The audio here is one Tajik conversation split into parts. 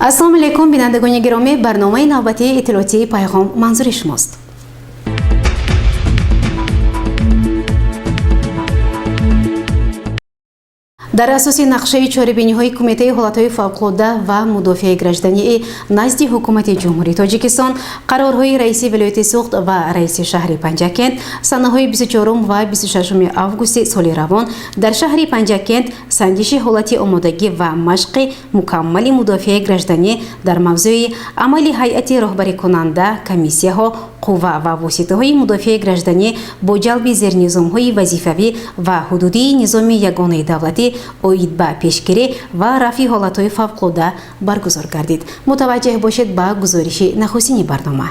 السلام علیکم بینندگان گرامی، برنامه نوبتی اطلاعاتی پیغام منظور شماست. در اساس نقشه چاره‌بینی‌های کمیته حالت‌های فوق‌العاده و مدافع گраждани نزد حکومت جمهوری تاجیکستان، قرارهای رئیس ولایت سوخت و رئیس شهر پنجکند سنه‌های 24 و 26 آگوست سال روان در شهر پنجکند سنجش حالت آمادگی و مشق مکمل مدافع گраждани در موضوع عمل هیئت راهبری کننده، کمیسی‌ها، قوا و واسطه‌های مدافع گраждани با جلب زیرنظام‌های وظیفوی و حدودی نظام یگانه دولتی اوید به پیشگیری و رفع حالت‌های فوق‌العاده برگزار گردید. متوجه باشید به گزارش نخستین برنامه.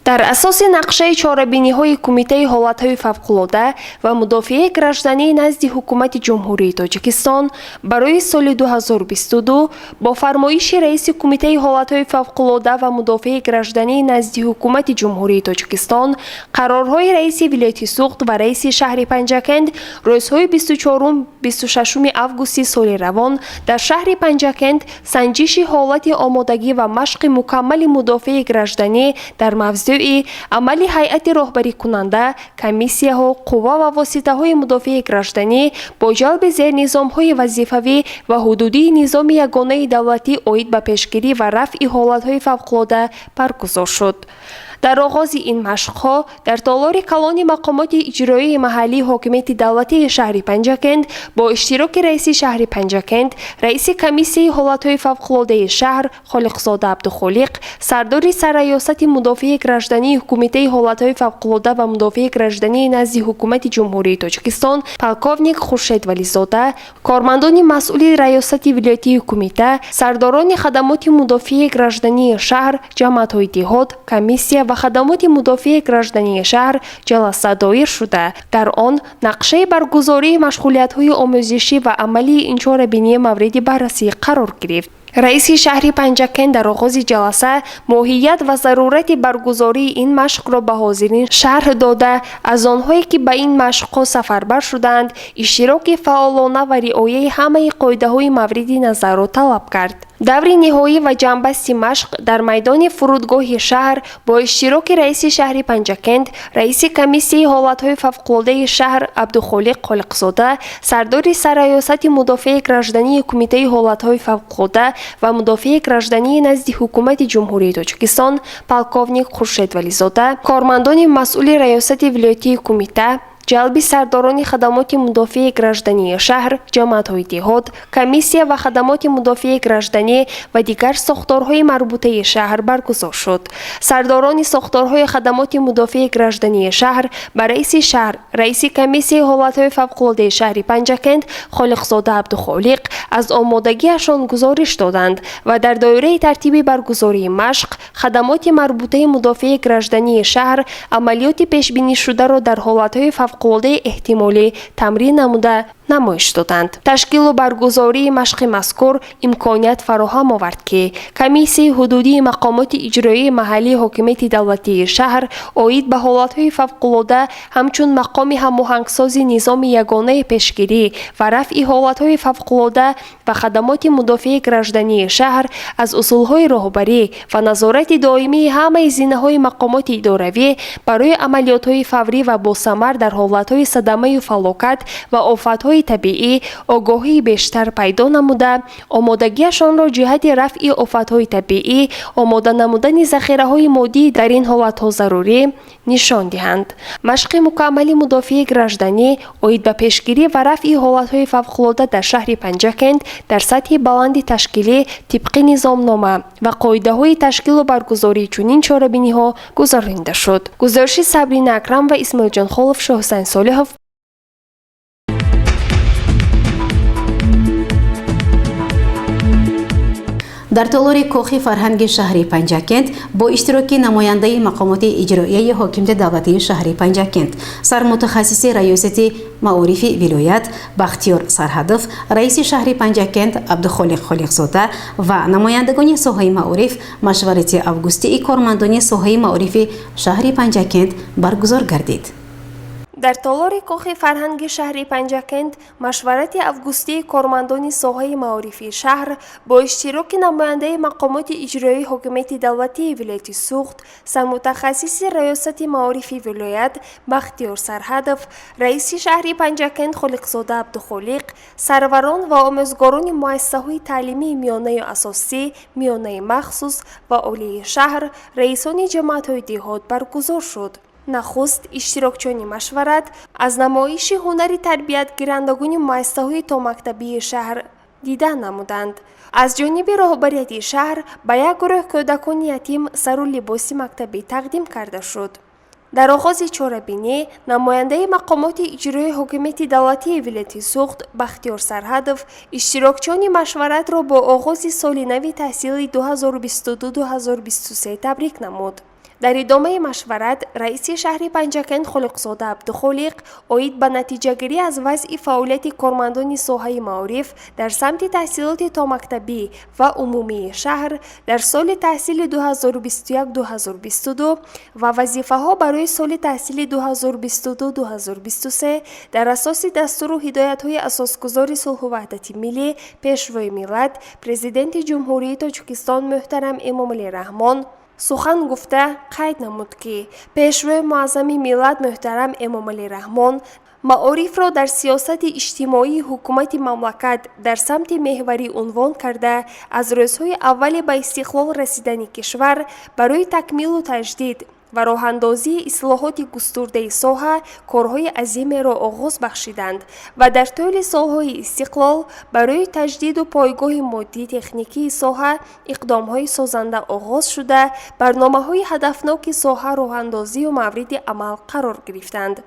در اساس نقشه چاره‌بینی‌های کمیته حالت‌های فوق‌العاده و مدافع گраждани نزد حکومت جمهوری تاجیکستان برای سال 2022 با فرمایش رئیس کمیته حالت‌های فوق‌العاده و مدافع گраждани نزد حکومت جمهوری تاجیکستان، قرارهای رئیس ولایت سوخت و رئیس شهر پنجکند روزهای 24-26 آگوست سال روان در شهر پنجکند سنجش حالت آمادگی و مشق مکمل مدافع گраждани در موضوع عمل هیئت راهبری کننده، کمیسی‌ها، قوا و واسطه‌های مدافع گраждани با جلب زیرنظام‌های وظیفوی و حدودی نظام یگانه دولتی اوید به پیشگیری و رفع حالت‌های فوق‌العاده برگزار شد. در آغاز این مشق‌ها در تالار کلان مقامات اجرایی محلی حاکمیت دولتی شهر پنجکند با اشتراک رئیس شهر پنجکند، رئیس کمیسیه حالت‌های فوق‌العاده شهر خالقزاده عبدالخالق، سردار سرریاست مدافع گраждани کمیته حالت‌های فوق‌العاده و مدافع گраждани نزد حکومت جمهوری تاجیکستان پالکوونیک خورشید ولیزاده، کارمندان مسئول ریاست ولایتی کمیته، سرداران خدمات مدافع گраждани شهر، جماعت‌های دهات، کمیسیه و خدمات مدافع گраждани شهر جلسه دایر شده. در آن نقشه برگزاری مشغولیت‌های آموزشی و عملی این چاره‌بینی مورد بررسی قرار گرفت. رئیس شهر پنجکند در آغاز جلسه ماهیت و ضرورت برگزاری این مشق را به حاضرین شرح داده، از آنهایی که به این مشق سفربر شدند اشتراک فعالانه و رعایت همه قاعده‌های مورد نظر را طلب کرد. دور نهایی و جنبست مشق در میدان فرودگاه شهر با اشتراک رئیس شهر پنجکند، رئیس کمیسیه حالت‌های فوق‌العاده شهر عبدالخالق خالقزاده، سردار سرریاست مدافع گраждани کمیته حالت‌های فوق‌العاده و مدافع گраждани نزد حکومت جمهوری تاجیکستان پالکوونیک خورشید ولیزاده، کارمندان مسئول ریاست ولایتی کمیته، جلب سرداران خدمات مدافع گраждани شهر، جماعت‌های دهات، کمیسیه و خدمات مدافع گраждани و دیگر ساختارهای مربوطه شهر برگزار شد. سرداران ساختارهای خدمات مدافع گраждани شهر به رئیس شهر، رئیس کمیسیه حالت‌های فوق‌العاده شهر پنجکند خالقزاده عبدالخالق از آمادگیشان گزارش دادند و در دایره ترتیبی برگزاری مشق، خدمات مربوطه مدافع گраждani شهر عملیات پیش‌بینی شده را در حالت‌های فوق‌العاده احتمالی تمرین نموده نمایش دادند. تشکیل و برگزاری مشق مذکور امکانیت فراهم آورد که کمیسیه حدودی مقامات اجرایی محلی حاکمیت دولتی شهر اوید به حالت‌های فوق‌العاده همچون مقام هماهنگسازی نظام یگانه پیشگیری و رفع حالت‌های فوق‌العاده و خدمات مدافع گраждани شهر از اصول‌های راهبری و نظارت دائمی همه زینه‌های مقامات اداروی برای عملیات‌های فوری و باثمر در حالت‌های صدمه و فلاکت و آفت‌های طبیعی آگاهی بیشتر پیدا نموده، آمادگیشان را جهت رفع آفت‌های طبیعی، آماده نمودن ذخیره‌های مادی در این حالت‌ها ضروری نشان دهند. مشق مکمل مدافع گраждани اوید به پیشگیری و رفع حالت‌های فوق‌العاده در شهر پنجکند در سطح بلند تشکیلی طبق نظامنامه و قاعده‌های تشکیل و برگزاری چنین چاره‌بینی‌ها گزارنده شد. گزارش صبرین اکرم و اسماعیل جان خالف شاه حسین صالح. در تالار کاخ فرهنگ شهر پنجکند با اشتراک نماینده مقامات اجرایی حاکمیت دولتی شهر پنجکند، سرمتخصص ریاست معارف ولایت بختیار سرهدف، رئیس شهر پنجکند عبدالخالق خالقزاده و نمایندگان ساحه معارف مشورت آگوستی کارمندان ساحه معارف شهر پنجکند برگزار گردید. дар толори коხи фарҳанги шаҳри Панҷакент машварати августии кормандони соҳаи маорифии шаҳр бо иштироки намояндаи мақомоти иҷроии ҳокимияти давлатии вилояти Суғд, самутахассиси раёсати маорифи вилоят Бахтиёр Сарҳадов, раиси шаҳри Панҷакент Холиқзода Абдухолиқ, сарварон ва омӯзгорони муассисаҳои таълимии миёнаю асосӣ, миёнаи махсус ва олии шаҳр, раисони ҷамоатҳои деҳот баргузор шуд. нахуст иштирокчони машварат аз намоиши ҳунари тарбиятгирандагони муассисаҳои томактабии шаҳр дидан намуданд. аз ҷониби роҳбарияти шаҳр ба як гурӯҳ кӯдакони ятим сару либоси мактабӣ тақдим карда шуд. дар оғози чорабинӣ намояндаи мақомоти иҷроии ҳокимияти давлатии вилояти Суғд Бахтиёр Сарҳадов иштирокчони машваратро бо оғози соли нави таҳсили 2022-2023 табрик намуд. дар идомаи машварат раиси шаҳри Панҷакент Холиқзода Абдухолиқ оид ба натиҷагирӣ аз вазъи фаъолияти кормандони соҳаи маориф дар самти таҳсилоти томактабӣ ва умумии шаҳр дар соли таҳсили 2021-2022 ва вазифаҳо барои соли таҳсили 2022-2023 дар асоси дастуру ҳидоятҳои асосгузори Сулҳу ваҳдати миллӣ Пешвои миллат Президенти Ҷумҳурии Тоҷикистон муҳтарам Эмомалӣ Раҳмон сухан гуфта қайд намуд ки Пешвои муаззами миллат муҳтарам Эмомалӣ Раҳмон маорифро дар сиёсати иҷтимоии ҳукумати мамлакат дар самти меҳварӣ унвон карда, аз рӯзҳои аввали ба истиқлол расидани кишвар барои такмилу таҷдид ва роҳандозии ислоҳоти густурдаи соҳа корҳои азимеро оғоз бахшиданд ва дар тӯли солҳои истиқлол барои таҷдиду пойгоҳи моддӣ техникии соҳа иқдомҳои созанда оғоз шуда, барномаҳои ҳадафноки соҳа роҳандозию мавриди амал қарор гирифтанд.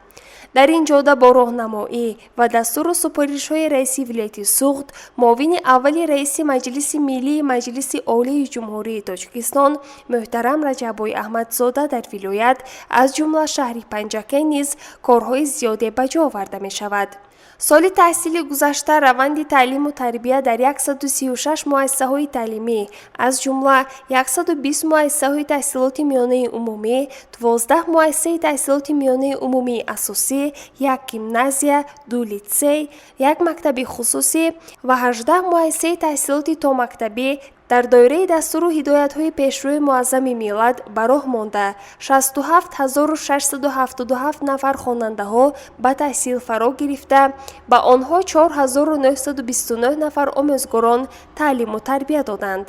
дар ин ҷода бо роҳнамоӣ ва дастуру супоришҳои раиси вилояти Суғд, муовини аввали раиси Маҷлиси Миллии Маҷлиси Олии Ҷумҳурии Тоҷикистон муҳтарам Раҷаббой Аҳмадзода дар вилоят аз ҷумла шаҳри Панҷакент низ корҳои зиёде ба ҷо оварда мешавад. соли таҳсили гузашта раванди таълиму тарбия дар 136 муассисаҳои таълимӣ аз ҷумла 120 муассисаҳои таҳсилоти миёнаи умумӣ, 12 муассисаи таҳсилоти миёнаи умумии асосӣ, 1 гимназия, 2 литсей, 1 мактаби хусусӣ ва 18 муассисаи таҳсилоти томактабӣ дар доираи дастуру ҳидоятҳои Пешвои муаззами миллат ба роҳ монда 67677 нафар хонандаҳо ба таҳсил фаро гирифта, ба онҳо 4929 нафар омӯзгорон таълиму тарбия доданд.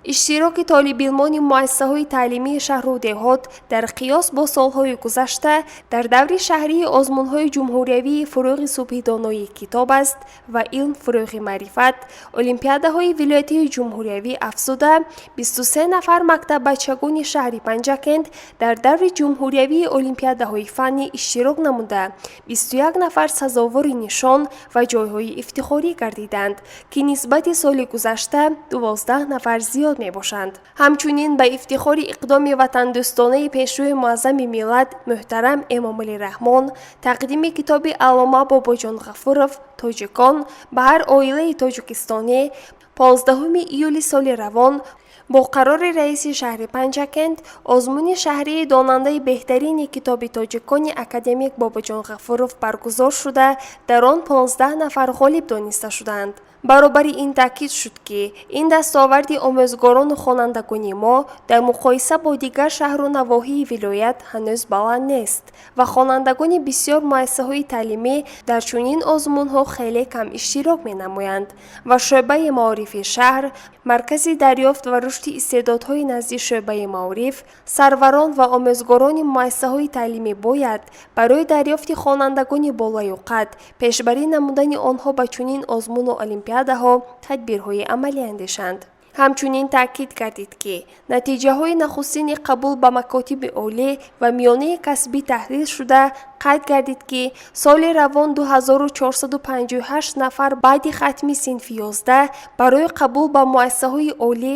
иштироки толибилмони муассисаҳои таълимии шаҳру деҳот дар қиёс бо солҳои гузашта дар даври шаҳрии озмунҳои ҷумҳуриявии фурӯғи субҳи доноии китоб аст ва илм фурӯғи маърифат, олимпиадаҳои вилоятии ҷумҳуриявӣ афзуда 23 нафар мактаббачагони шаҳри Панҷакент дар даври ҷумҳуриявии олимпиадаҳои фаннӣ иштирок намуда 21 нафар сазовори нишон ва ҷойҳои ифтихорӣ гардиданд, ки нисбати соли гузашта 12 нафар зиёд мебошанд. ҳамчунин ба ифтихори иқдоми ватандӯстонаи Пешвои муаззами миллат муҳтарам Эмомалӣ Раҳмон тақдими китоби Аллома Бобоҷон Ғафуров «Тоҷикон» ба ҳар оилаи тоҷикистонӣ 15 июли соли равон бо қарори раиси шаҳри Панҷакент озмуни шаҳрии донандаи беҳтарини китоби тоҷикони академик Бобоҷон Ғафуров баргузор шуда, дар он 15 нафар ғолиб дониста шуданд. баробари ин таъкид шуд ки ин дастоварди омӯзгорону хонандагони мо дар муқоиса бо дигар шаҳру навоҳии вилоят ҳанӯз баланд нест ва хонандагони бисёр муассисаҳои таълимӣ дар чунин озмунҳо хеле кам иштирок менамоянд ва шӯъбаи маорифи шаҳр, маркази дарёфт ва рушди истеъдодҳои назди шӯъбаи маориф, сарварон ва омӯзгорони муассисаҳои таълимӣ бояд барои дарёфти хонандагони болаю қад пешбарӣ намудани онҳо ба чунин озмуну олимпиадаҳо тадбирҳои амалӣ андешанд. ҳамчунин таъкид гардид ки натиҷаҳои нахустини қабул ба макотиби олӣ ва миёнаи касбӣ таҳлил шуда қайд гардид ки соли равон 2458 нафар баъди хатми синфи 11 барои қабул ба муассисаҳои олӣ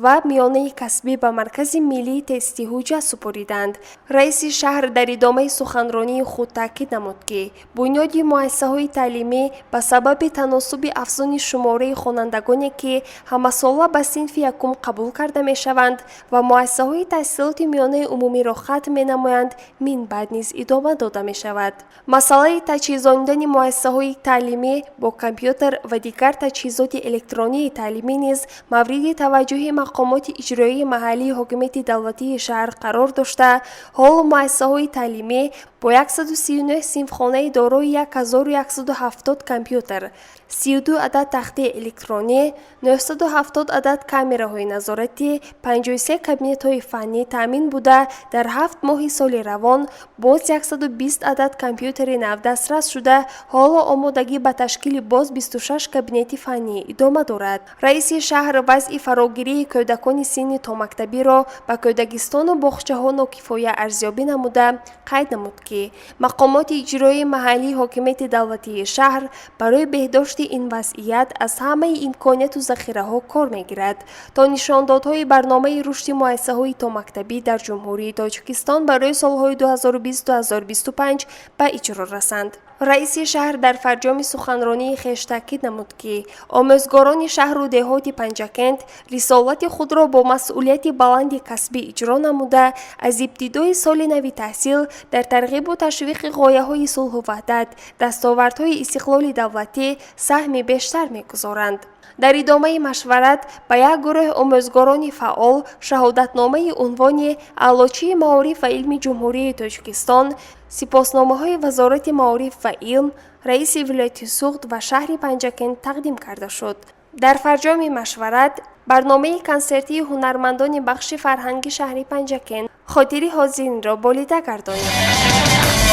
و میانه کسبی به مرکز ملی تستی حجت سپردند. رئیس شهر در ادامه سخنرانی خود تاکید نمود که بنیاد مؤسسه‌های تعلیمی به سبب تناسب افزون شماره خوانندگانی که همساله به صنف یکم قبول کرده میشوند و مؤسسه‌های تحصیلات میانه عمومی را ختم می‌نمایند، من بعد نیز ادامه داده می‌شود. مسئله تجهیزاندن مؤسسه‌های تعلیمی با کامپیوتر و دیگر تجهیزات الکترونی تعلیمی نیز مورد توجه مقامات اجرایی محلی حکومت دولتی شهر قرار داشته، حال مؤسسه‌های تعلیمی با 139 صنفخانه دارای 1170 کامپیوتر، 32 عدد تخته الکترونی، 970 عدد کامراهای نظارتی، 53 کابینet‌های فنی تامین بوده. در 7 ماه سال روان باز 120 عدد کامپیوتر نو دسترس شده. حالا آمادگی به تشکیل باز 26 کابینت فنی ادامه دارد. رئیس شهر وضع فراگیری کودکان سن تا مکتبی را به کودکستان و باغچه‌ها ناکفایه ارزیابی نموده قید نمود که مقامات اجرایی محلی حکومت دولتی شهر برای بهداشت این وضعیت از همه امکانات و ذخیره‌ها کار می‌گیرد تا نشاندادهای برنامه رشد مؤسسه‌های تا مکتبی در جمهوری تاجیکستان برای سال‌های 2020-2025 به اجرا رسند. رئیس شهر در فرجام سخنرانی خویش تاکید نمود که آموزگاران شهر و دهات پنجکند رسالت خود را با مسئولیت بلند کسبی اجرا نموده از ابتدای سال نو تحصیل در ترغیب و تشویق غایه‌های صلح و وحدت، دستاوردهای استقلال دولتی سهم بیشتر می‌گذارند. در ادامه مشورت به یک گروه آموزگاران فعال شهادتنامه عنوان اعلاچی معارف و علم جمهوری تاجیکستان، سپاسنامه‌های وزارت معارف و علم، رئیس ولایت سوخت و شهر پنجکند تقدیم کرده شد. در فرجام مشورت برنامه کنسرتی هنرمندان بخش فرهنگی شهر پنجکند خاطری حاضرین را بالیده گردانید.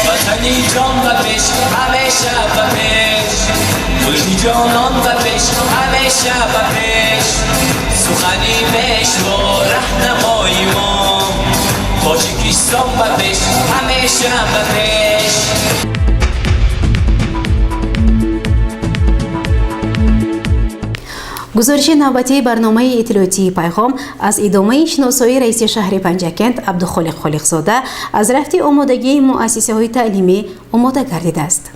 وطنی جان و پیش همیشه و پیش، ملکی جانان و پیش همیشه و پیش، سخنی پیش و رهنمای ما تاجیکستان و پیش همیشه و پیش. گزارش نوبتی برنامه اطلاعاتی پیغام از ادامه شناسایی رئیس شهر پنجکند عبدالخالق خالقزاده از رفت آمادگی مؤسسه‌های تعلیمی آماده گردیده است.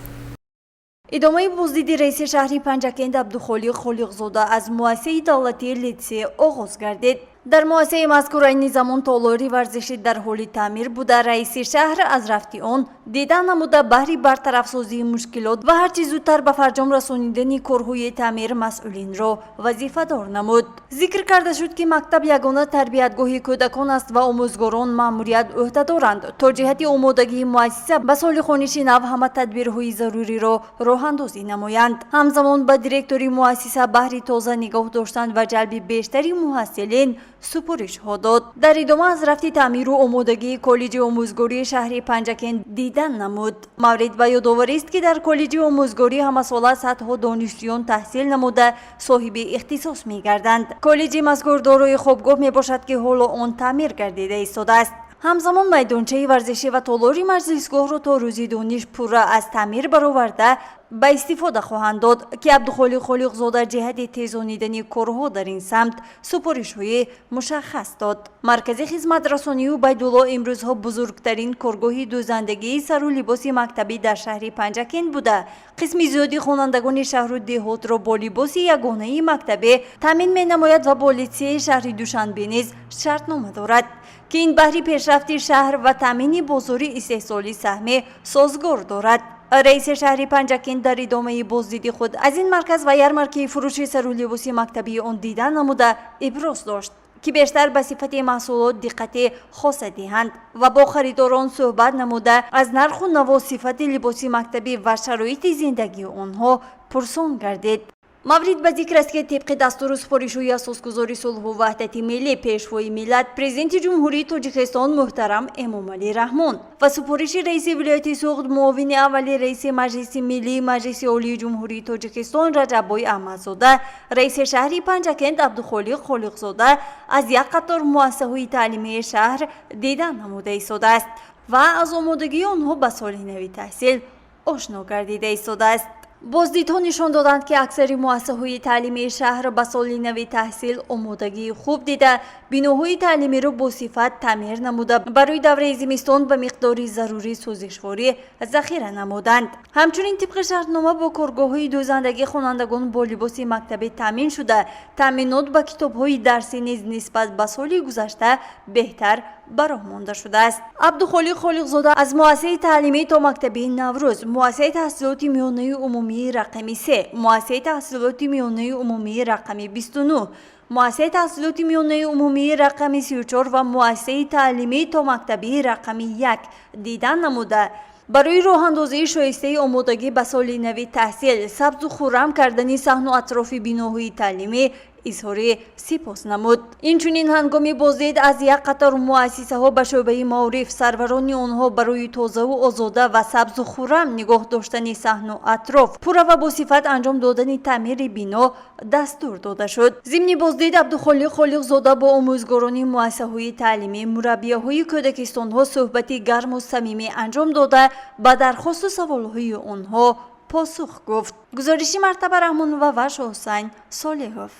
ادامه بازدید رئیس شهر پنجکند عبدالخالق خالقزاده از مؤسسه دولتی لیتسه آغاز گردید. در مؤسسه مذکور این زمان تالاری ورزشی در حال تعمیر بوده. رئیس شهر از رفت آن دیدن نموده بهر برطرف سازی مشکلات و هرچه زودتر به فرجام رسانیدن کارهای تعمیر مسئولین را وظیفه دار نمود. ذکر کرده شد که مکتب یگانه تربیتگاه کودکان است و آموزگاران مأموریت عهده دارند تا جهت آمادگی مؤسسه به سال خوانشی نو همه تدبیرهای ضروری را راه اندازی نمایند. همزمان به دیرکتوری مؤسسه بهر تازه نگاه داشتند و جلب بیشتری محصلین سپرش ها داد. در ادامه از رفت تعمیر و آمادگی کالج آموزگاری شهر پنجکند دیدن نمود. مورد به یادآوری است که در کالج آموزگاری همساله صدها دانشجویان تحصیل نموده صاحب اختصاص می گردند. کالج مذکور دارای خوابگاه می باشد که حالا آن تعمیر گردیده ایستاده است. همزمان میدانچه ورزشی و تالاری مجلسگاه را تا روزی دانش پورا از تعمیر برآورده به استفاده خواهند داد که عبدالخالق خالقزاده جهت تیزانیدن کارها در این سمت سپارش‌های مشخص داد. مرکز خدمت رسانی و بیدالله امروزها بزرگترین کارگاه دوزندگی سر و لباس مکتبی در شهر پنجکند بوده. قسم زیادی خوانندگان شهر و دهات را با لباس یگانه مکتبی تامین می‌نماید و با لیتسه شهر دوشنبه نیز شرطنامه دارد که این بهر پیشرفت شهر و تامین بازار استحصالی سهم سازگار دارد. رئیس شهر پنجکند در ادامه بازدید خود از این مرکز و یارمارک فروش سر و لباس مکتبی آن دیدن نموده ابراز داشت که بیشتر به صفت محصولات دقت خاص دهند و با خریداران صحبت نموده از نرخ و نوا صفت لباس مکتبی و شرایط زندگی آنها پرسان گردید. مورد به ذکر است که طبق دستور سپارش‌های اساسگذاری صلح و وحدت ملی پیشوای ملت پرزیدنت جمهوری تاجیکستان محترم امامعلی رحمان و سپارش رئیس ولایت سوخت معاون اول رئیس مجلس ملی مجلس عالی جمهوری تاجیکستان رجب‌بای احمدزاده رئیس شهر پنجکند عبدالخالق خالقزاده از یک قطار مؤسسه‌های تعلیمی شهر دیدن نموده ایستاده است و از آمادگی آنها به سال نو تحصیل آشنا گردیده ایستاده است. بازدیدها نشان دادند که اکثر مؤسسه‌های تعلیمی شهر به سال نو تحصیل آمادگی خوب دیده بیناهای تعلیمی را با صفت تعمیر نموده برای دوره زمستان به مقداری ضروری سوزشواری ذخیره نمودند. همچنین طبق شرطنامه با کارگاه‌های دوزندگی خوانندگان با لباس مکتبی تامین شده. تامینات با کتاب‌های درسی نیز نسبت به سال گذشته بهتر براه مانده شده است. عبدالخالق خالقزاده از مؤسسه تعلیمی تا مکتبی نوروز، مؤسسه تحصیلات میانه عمومی رقم 3، مؤسسه تحصیلات میانه عمومی رقم 29، مؤسسه تحصیلات میانه عمومی رقم 34 و مؤسسه تعلیمی تا مکتبی رقم 1 دیدن نموده. برای راه اندازی شایسته آمادگی به سال نو تحصیل، سبز و خرم کردن صحن و اطراف بیناهای تعلیمی اظهار سپاس نمود. اینچنین هنگامی بازدید از یک قطار مؤسسه ها به شعبه معارف، سروران آنها برای تازه و آزاده و سبز و خرم نگاه داشتن صحن و اطراف، پوره و با صفت انجام دادن تعمیر بنا دستور داده شد. ضمن بازدید عبدالخالق خالقزاده با آموزگاران مؤسسه های تعلیمی، مربیه های کودکستان ها صحبتی گرم و صمیمی انجام داده به درخواست و سوال های آنها پاسخ گفت. گزارشی مرتبه رحمان و وش حسین صالحوف.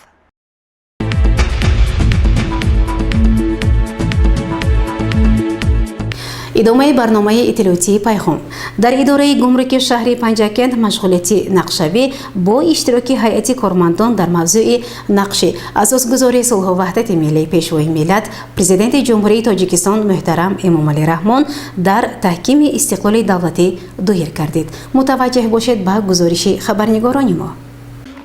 ادامه برنامه اطلاعاتی پیام. در اداره گمرک شهر پنجکند مشغولیت نقشه‌ای با اشتراک هیئت کارمندان در موضوع نقش اساسگذاری صلح و وحدت ملی پیشوای ملت، پرزیدنت جمهوری تاجیکستان محترم امامعلی رحمان در تحکیم استقلال دولتی دایر کردید. متوجه باشید به گزارش خبرنگاران ما.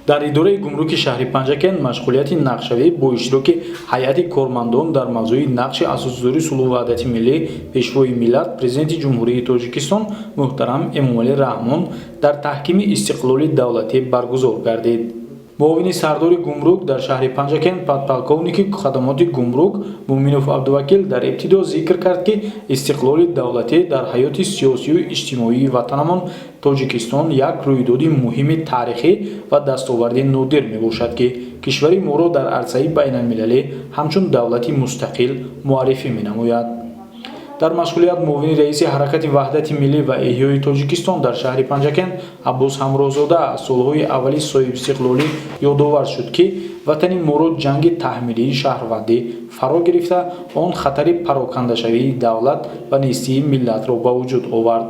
در اداره گمرک شهر پنجکند مشغولیت نقشه‌ای با اشتراک هیئت کارمندان در موضوع نقش اساسگذاری صلح و وحدت ملی پیشوای ملت، پرزیدنت جمهوری تاجیکستان محترم امامعلی رحمان در تحکیم استقلال دولتی برگزار گردید. معاون سردار گمرک در شهر پنجکند подполковник خدمات گمرک مومنوف عبدالوکیل در ابتدا ذکر کرد که استقلال دولتی در حیات سیاسی و اجتماعی وطنمان تاجیکستان یک رویداد مهم تاریخی و دستاورد نادر میباشد که کشور ما را در عرصه بین المللی همچون دولتی مستقل معرفی مینماید. در مشغولیت معاون رئیس حرکت وحدت ملی و احیای تاجیکستان در شهر پنجکند عباس همراهزاده از سالهای اولی صاحب استقلالی یادآور شد که وطن ما را جنگ تحمیلی شهروندی فرا گرفته، آن خطر پراکنده‌شوی دولت و نیستی ملت را به وجود آورد.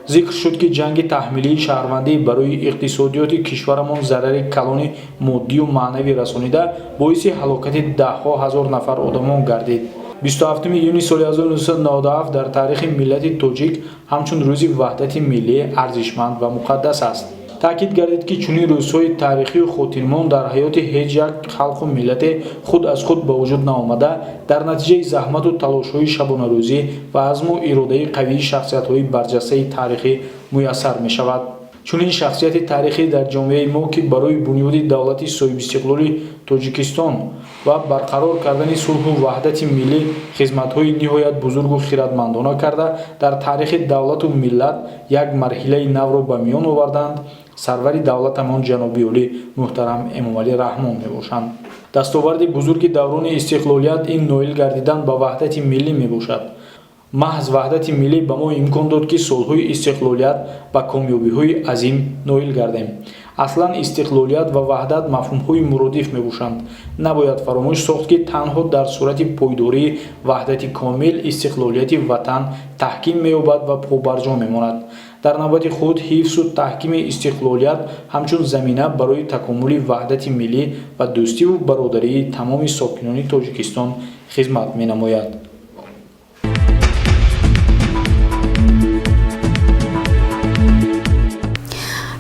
ذکر شد که جنگ تحمیلی شهروندی برای اقتصادیات کشورمان ضرر کلان مادی و معنوی رسانیده باعث هلاکت ده‌ها هزار نفر آدمان گردید. 27 یونی سال 1997 در تاریخ ملت تاجیک همچون روز وحدت ملی ارزشمند و مقدس است. تاکید گردید که چنین روزهای تاریخی و خاطرمان در حیات هیچ یک خلق و ملت خود از خود به وجود نآمده، در نتیجه زحمت و تلاش‌های شبانه روزی و عزم و اراده قوی شخصیت‌های برجسته تاریخی میسر می‌شود. چنین شخصیت تاریخی در جامعه ما که برای بنیاد دولت صاحب استقلال تاجیکستان و برقرار کردن صلح و وحدت ملی خدمت‌های نهایت بزرگ و خیرتمندانه کرده، در تاریخ دولت و ملت یک مرحله نو را به میان آوردند. سرور دولتمان جناب عالی محترم امامعلی رحمان میباشند. دستاورد بزرگ دوران استقلالیت این نائل گردیدن به وحدت ملی میباشد. محض وحدت ملی به ما امکان داد که سالهای استقلالیت به کامیابی‌های عظیم نائل گردیم. اصلا استقلالیت و وحدت مفهوم‌های مرادف میباشند. نباید فراموش ساخت که تنها در صورت پایداری وحدت کامل استقلالیت وطن تحکیم می‌یابد و پابرجا میماند. در نوبت خود حفظ و تحکیم استقلالیت همچون زمینه برای تکامل وحدت ملی و دوستی و برادری تمام ساکنان تاجیکستان خدمت می‌نماید.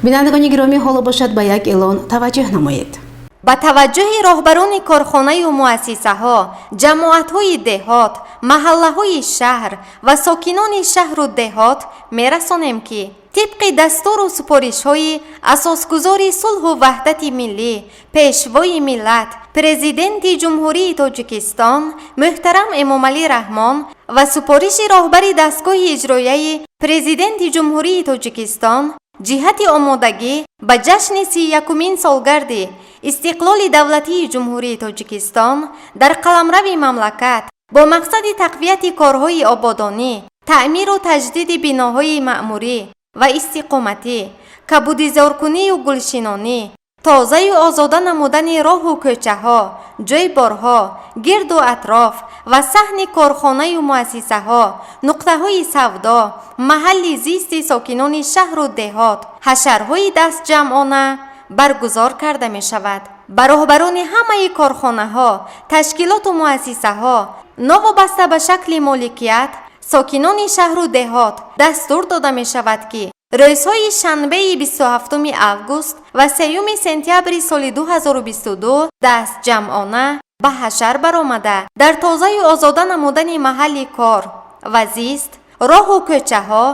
بینندگان گرامی، حالا باشد به یک اعلان توجه نمایید. با توجه راهبران کارخانه و مؤسسه ها، جماعت های دهات، محله های شهر و ساکنان شهر و دهات میرسانیم که طبق دستور و سپارش های اساسگذاری صلح و وحدت ملی پیشوای ملت پرزیدنت جمهوری تاجیکستان محترم امامعلی رحمان و سپارش راهبر دستگاه اجرایی پرزیدنت جمهوری تاجیکستان جهت آمادگی به جشن 31مین سالگرد استقلال دولتی جمهوری تاجیکستان در قلمرو مملکت با مقصد تقویت کارهای آبادانی، تعمیر و تجدید بناهای معموری و استقامتی، кабудизоркунию гулшинонӣ, тозаю озода намудани роҳу кӯчаҳо, ҷойи борҳо, гирду атроф ва саҳни корхонаю муассисаҳо, нуқтаҳои савдо, маҳалли зисти сокинони шаҳру деҳот, ҳашарҳои дастҷамъона баргузор карда мешавад. ба роҳбарони ҳамаи корхонаҳо, ташкилоту муассисаҳо новобаста ба шакли моликият сокинони шаҳру деҳот дастур дода мешавад ки рӯзҳои шанбеи 27 август ва 3 сентябри соли 2022 дастҷамъона ба ҳашар баромада дар тозаю озода намудани маҳалли кор ва зист, роҳу кӯчаҳо,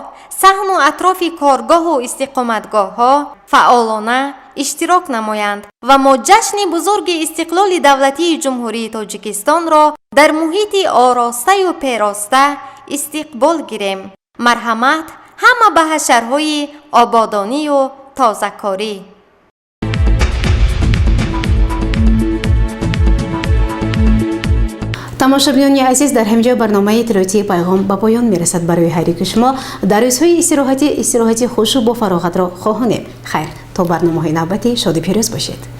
саҳну атрофи коргоҳу истиқоматгоҳҳо фаъолона иштирок намоянд ва мо ҷашни бузурги истиқлоли давлатии ҷумҳурии Тоҷикистонро дар муҳити оростаю пероста истиқбол гирем. Марҳамат ҳама ба ҳашарҳои ободонию тозакорӣ. тамошобиёни азиз, дар ҳамҷо барномаи иттилоотии пайғом ба поён мерасад. барои ҳарики шумо дар рӯзҳои истироҳатӣ хушу бо фароғатро хоҳонем. хайр, то барномаҳои навбатӣ шоду пирӯз бошед.